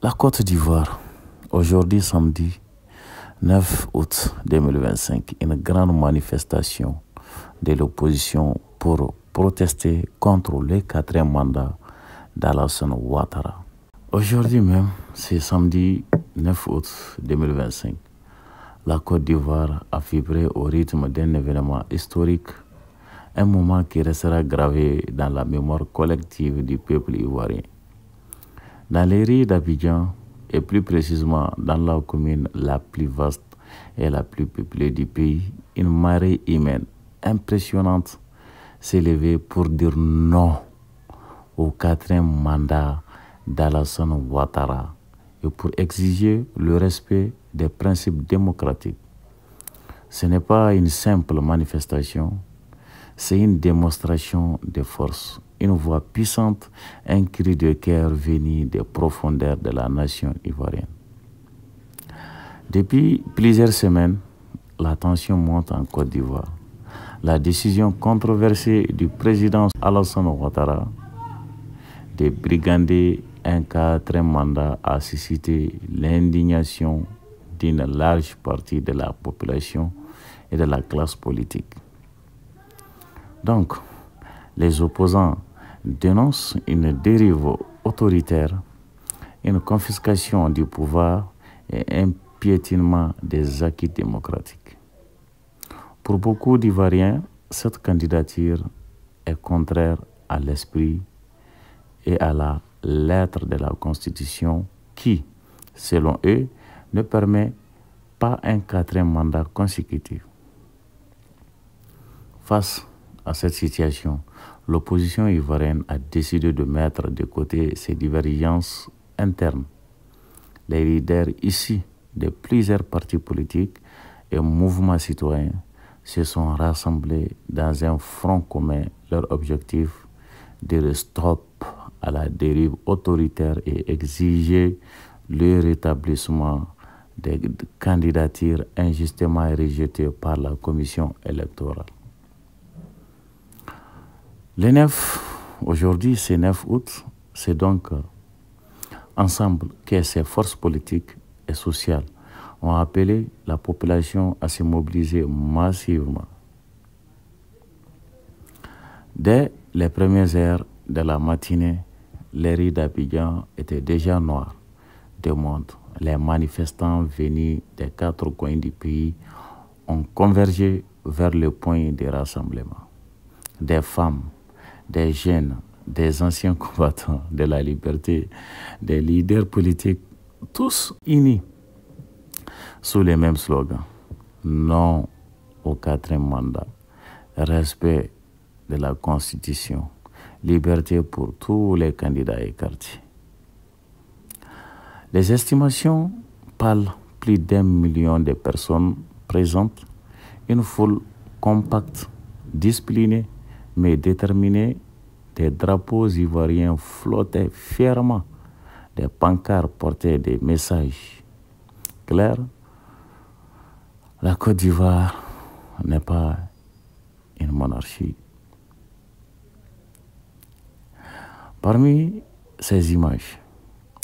La Côte d'Ivoire, aujourd'hui samedi 9 août 2025, une grande manifestation de l'opposition pour protester contre le quatrième mandat d'Alassane Ouattara. Aujourd'hui même, c'est samedi 9 août 2025. La Côte d'Ivoire a vibré au rythme d'un événement historique, un moment qui restera gravé dans la mémoire collective du peuple ivoirien. Dans les rues d'Abidjan, et plus précisément dans la commune la plus vaste et la plus peuplée du pays, une marée humaine impressionnante s'est levée pour dire non au quatrième mandat d'Alassane Ouattara et pour exiger le respect des principes démocratiques. Ce n'est pas une simple manifestation, c'est une démonstration de force, une voix puissante, un cri de cœur venu des profondeurs de la nation ivoirienne. Depuis plusieurs semaines, la tension monte en Côte d'Ivoire. La décision controversée du président Alassane Ouattara de brigander un quatrième mandat a suscité l'indignation d'une large partie de la population et de la classe politique. Donc, les opposants dénoncent une dérive autoritaire, une confiscation du pouvoir et un piétinement des acquis démocratiques. Pour beaucoup d'Ivoiriens, cette candidature est contraire à l'esprit et à la lettre de la Constitution qui, selon eux, ne permet pas un quatrième mandat consécutif. Face à cette situation, l'opposition ivoirienne a décidé de mettre de côté ses divergences internes. Les leaders issus de plusieurs partis politiques et mouvements citoyens se sont rassemblés dans un front commun. Leur objectif de stop à la dérive autoritaire et exiger le rétablissement des candidatures injustement rejetées par la commission électorale. Le 9, aujourd'hui c'est 9 août, c'est donc ensemble que ces forces politiques et sociales ont appelé la population à se mobiliser massivement. Dès les premières heures de la matinée, les rues d'Abidjan étaient déjà noires de monde. Les manifestants venus des quatre coins du pays ont convergé vers le point de rassemblement. Des femmes, des jeunes, des anciens combattants de la liberté, des leaders politiques, tous unis sous les mêmes slogans. Non au quatrième mandat, respect de la Constitution, liberté pour tous les candidats écartés. Les estimations parlent plus d'1 million de personnes présentes, une foule compacte, disciplinée, mais déterminée. Des drapeaux ivoiriens flottaient fièrement, des pancartes portaient des messages clairs. La Côte d'Ivoire n'est pas une monarchie. Parmi ces images,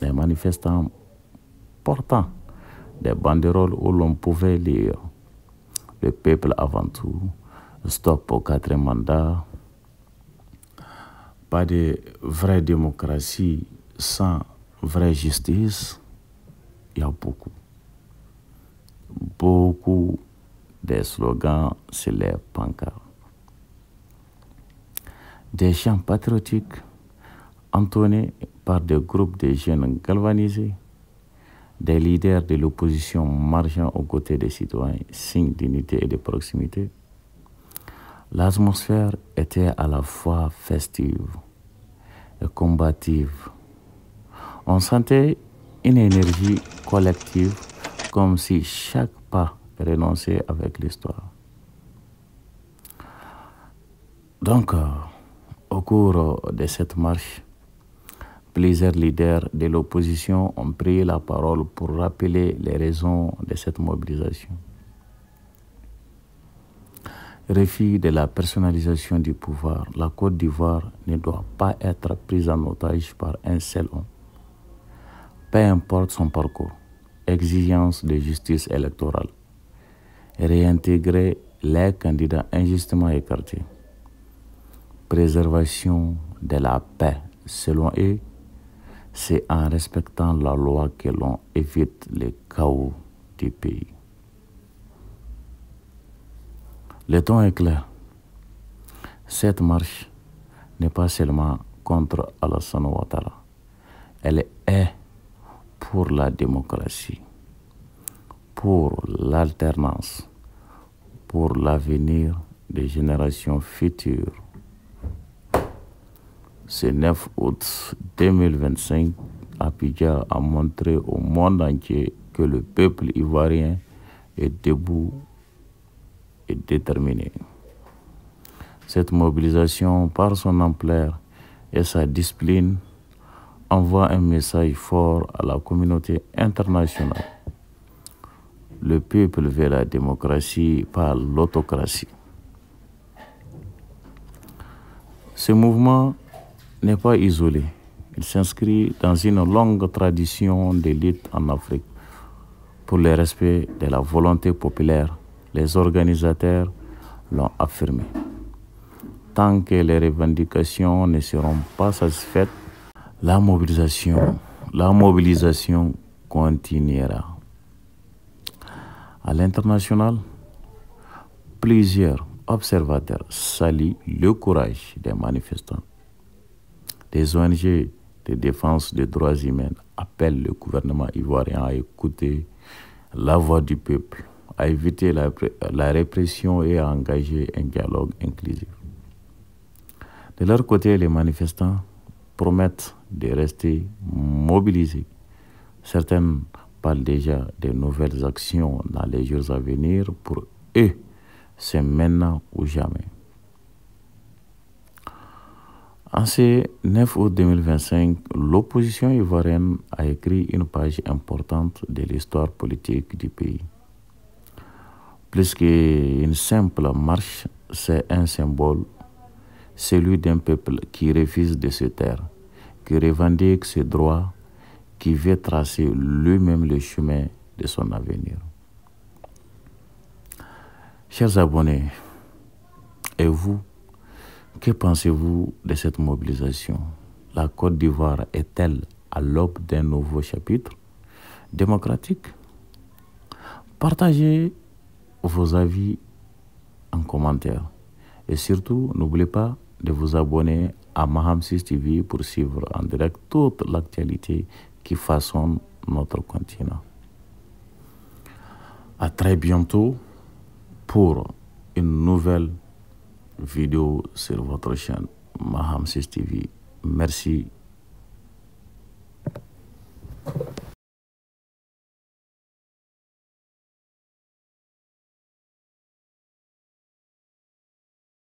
les manifestants portant des banderoles où l'on pouvait lire « Le peuple avant tout »,« Stop au quatrième mandat », pas de vraie démocratie sans vraie justice, il y a beaucoup de slogans sur les pancartes. Des chants patriotiques entonnés par des groupes de jeunes galvanisés, des leaders de l'opposition marchant aux côtés des citoyens, signe d'unité et de proximité. L'atmosphère était à la fois festive et combative. On sentait une énergie collective comme si chaque pas renonçait avec l'histoire. Donc, au cours de cette marche, plusieurs leaders de l'opposition ont pris la parole pour rappeler les raisons de cette mobilisation. Refus de la personnalisation du pouvoir, la Côte d'Ivoire ne doit pas être prise en otage par un seul homme. peu importe son parcours, exigence de justice électorale, réintégrer les candidats injustement écartés, préservation de la paix. Selon eux, c'est en respectant la loi que l'on évite le chaos du pays. Le ton est clair. Cette marche n'est pas seulement contre Alassane Ouattara, elle est pour la démocratie, pour l'alternance, pour l'avenir des générations futures. Ce 9 août 2025, Abidjan a montré au monde entier que le peuple ivoirien est debout et déterminé. Cette mobilisation, par son ampleur et sa discipline, envoie un message fort à la communauté internationale. Le peuple veut la démocratie, pas l'autocratie. Ce mouvement n'est pas isolé. Il s'inscrit dans une longue tradition de lutte en Afrique pour le respect de la volonté populaire. Les organisateurs l'ont affirmé. Tant que les revendications ne seront pas satisfaites, la mobilisation continuera. À l'international, plusieurs observateurs saluent le courage des manifestants. Des ONG de défense des droits humains appellent le gouvernement ivoirien à écouter la voix du peuple, à éviter la répression et à engager un dialogue inclusif. De leur côté, les manifestants promettent de rester mobilisés. Certains parlent déjà de nouvelles actions dans les jours à venir. Pour eux, c'est maintenant ou jamais. En ce 9 août 2025, l'opposition ivoirienne a écrit une page importante de l'histoire politique du pays. Plus qu'une simple marche, c'est un symbole, celui d'un peuple qui refuse de se taire, qui revendique ses droits, qui veut tracer lui-même le chemin de son avenir. Chers abonnés, et vous, que pensez-vous de cette mobilisation? La Côte d'Ivoire est-elle à l'aube d'un nouveau chapitre démocratique? Partagez vos avis en commentaire. Et surtout, n'oubliez pas de vous abonner à Maham 6 TV pour suivre en direct toute l'actualité qui façonne notre continent. À très bientôt pour une nouvelle vidéo sur votre chaîne Maham 6 TV. Merci